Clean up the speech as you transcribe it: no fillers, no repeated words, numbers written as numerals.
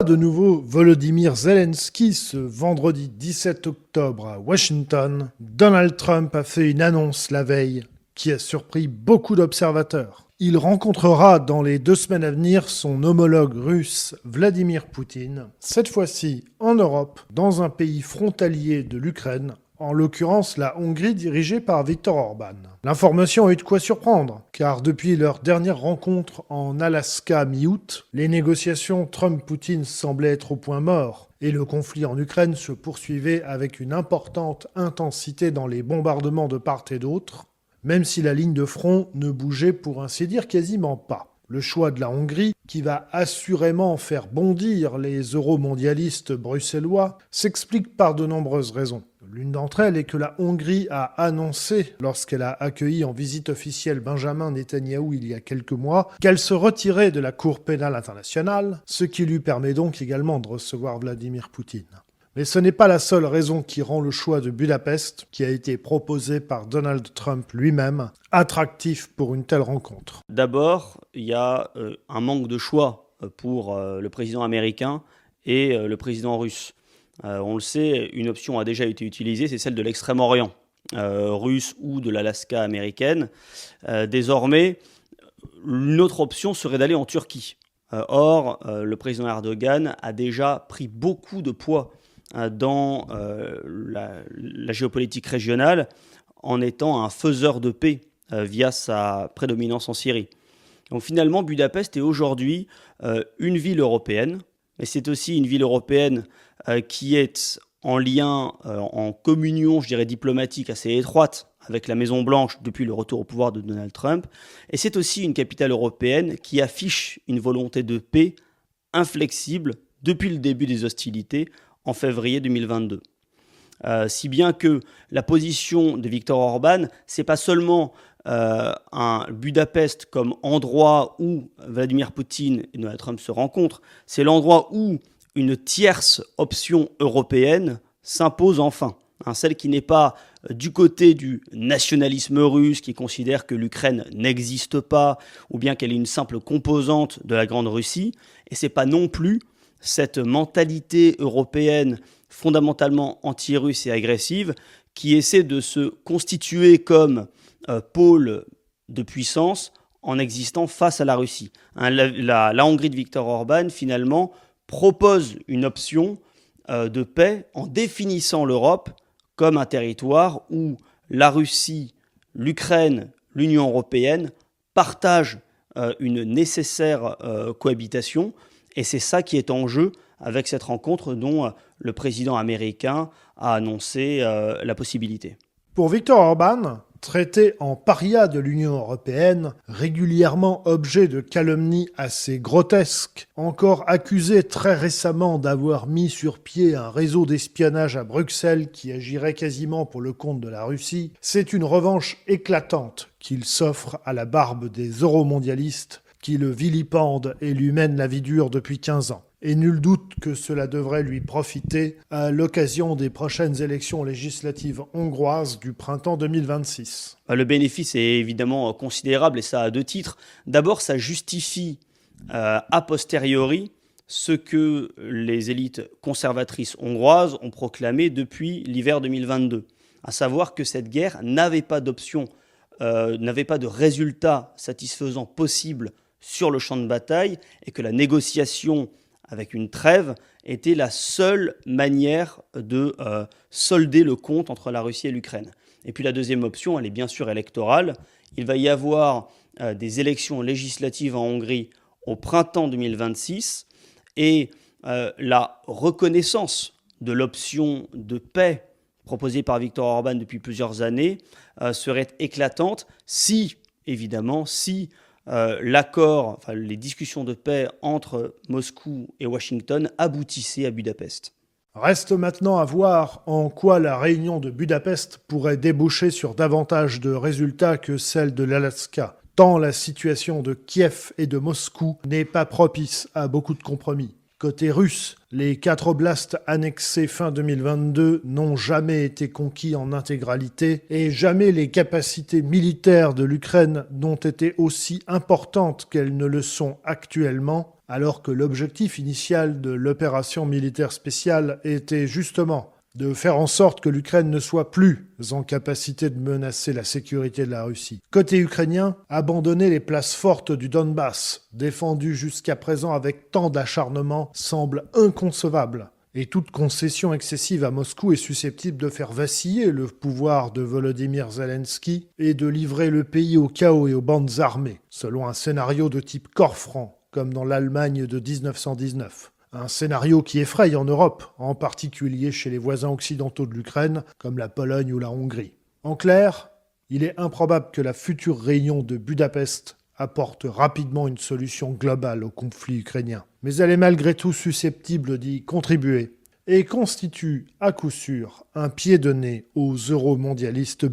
De nouveau, Volodymyr Zelensky, ce vendredi 17 octobre à Washington, Donald Trump a fait une annonce la veille qui a surpris beaucoup d'observateurs. Il rencontrera dans les 2 semaines à venir son homologue russe Vladimir Poutine, cette fois-ci en Europe, dans un pays frontalier de l'Ukraine, en l'occurrence la Hongrie dirigée par Viktor Orban. L'information a eu de quoi surprendre, car depuis leur dernière rencontre en Alaska mi-août, les négociations Trump-Poutine semblaient être au point mort, et le conflit en Ukraine se poursuivait avec une importante intensité dans les bombardements de part et d'autre, même si la ligne de front ne bougeait pour ainsi dire quasiment pas. Le choix de la Hongrie, qui va assurément faire bondir les euromondialistes bruxellois, s'explique par de nombreuses raisons. L'une d'entre elles est que la Hongrie a annoncé, lorsqu'elle a accueilli en visite officielle Benjamin Netanyahou il y a quelques mois, qu'elle se retirait de la Cour pénale internationale, ce qui lui permet donc également de recevoir Vladimir Poutine. Mais ce n'est pas la seule raison qui rend le choix de Budapest, qui a été proposé par Donald Trump lui-même, attractif pour une telle rencontre. D'abord, il y a un manque de choix pour le président américain et le président russe. On le sait, une option a déjà été utilisée, c'est celle de l'Extrême-Orient, russe ou de l'Alaska américaine. Désormais, une autre option serait d'aller en Turquie. Or, le président Erdogan a déjà pris beaucoup de poids dans la géopolitique régionale en étant un faiseur de paix via sa prédominance en Syrie. Donc finalement, Budapest est aujourd'hui une ville européenne, mais c'est aussi une ville européenne qui est en lien, en communion, je dirais, diplomatique assez étroite avec la Maison-Blanche depuis le retour au pouvoir de Donald Trump. Et c'est aussi une capitale européenne qui affiche une volonté de paix inflexible depuis le début des hostilités en février 2022. Si bien que la position de Viktor Orban, c'est pas seulement un Budapest comme endroit où Vladimir Poutine et Donald Trump se rencontrent, c'est l'endroit où une tierce option européenne s'impose enfin. Celle qui n'est pas du côté du nationalisme russe, qui considère que l'Ukraine n'existe pas, ou bien qu'elle est une simple composante de la Grande Russie, et c'est pas non plus cette mentalité européenne fondamentalement anti-russe et agressive qui essaie de se constituer comme pôle de puissance en existant face à la Russie. La Hongrie de Viktor Orban, finalement, propose une option de paix en définissant l'Europe comme un territoire où la Russie, l'Ukraine, l'Union européenne partagent une nécessaire cohabitation. Et c'est ça qui est en jeu avec cette rencontre dont le président américain a annoncé la possibilité. Pour Viktor Orban, traité en paria de l'Union européenne, régulièrement objet de calomnies assez grotesques, encore accusé très récemment d'avoir mis sur pied un réseau d'espionnage à Bruxelles qui agirait quasiment pour le compte de la Russie, c'est une revanche éclatante qu'il s'offre à la barbe des euromondialistes qui le vilipendent et lui mènent la vie dure depuis 15 ans. Et nul doute que cela devrait lui profiter à l'occasion des prochaines élections législatives hongroises du printemps 2026. Le bénéfice est évidemment considérable et ça a 2 titres. D'abord, ça justifie a posteriori ce que les élites conservatrices hongroises ont proclamé depuis l'hiver 2022, à savoir que cette guerre n'avait pas d'option, n'avait pas de résultat satisfaisant possible sur le champ de bataille et que la négociation avec une trêve était la seule manière de solder le compte entre la Russie et l'Ukraine. Et puis la deuxième option, elle est bien sûr électorale. Il va y avoir des élections législatives en Hongrie au printemps 2026 et la reconnaissance de l'option de paix proposée par Viktor Orban depuis plusieurs années serait éclatante si, évidemment, l'accord, enfin, les discussions de paix entre Moscou et Washington aboutissaient à Budapest. Reste maintenant à voir en quoi la réunion de Budapest pourrait déboucher sur davantage de résultats que celle de l'Alaska, tant la situation de Kiev et de Moscou n'est pas propice à beaucoup de compromis. Côté russe, les 4 oblasts annexés fin 2022 n'ont jamais été conquis en intégralité et jamais les capacités militaires de l'Ukraine n'ont été aussi importantes qu'elles ne le sont actuellement, alors que l'objectif initial de l'opération militaire spéciale était justement de faire en sorte que l'Ukraine ne soit plus en capacité de menacer la sécurité de la Russie. Côté ukrainien, abandonner les places fortes du Donbass, défendues jusqu'à présent avec tant d'acharnement, semble inconcevable. Et toute concession excessive à Moscou est susceptible de faire vaciller le pouvoir de Volodymyr Zelensky et de livrer le pays au chaos et aux bandes armées, selon un scénario de type corps franc, comme dans l'Allemagne de 1919. Un scénario qui effraie en Europe, en particulier chez les voisins occidentaux de l'Ukraine, comme la Pologne ou la Hongrie. En clair, il est improbable que la future réunion de Budapest apporte rapidement une solution globale au conflit ukrainien. Mais elle est malgré tout susceptible d'y contribuer et constitue à coup sûr un pied de nez aux euromondialistes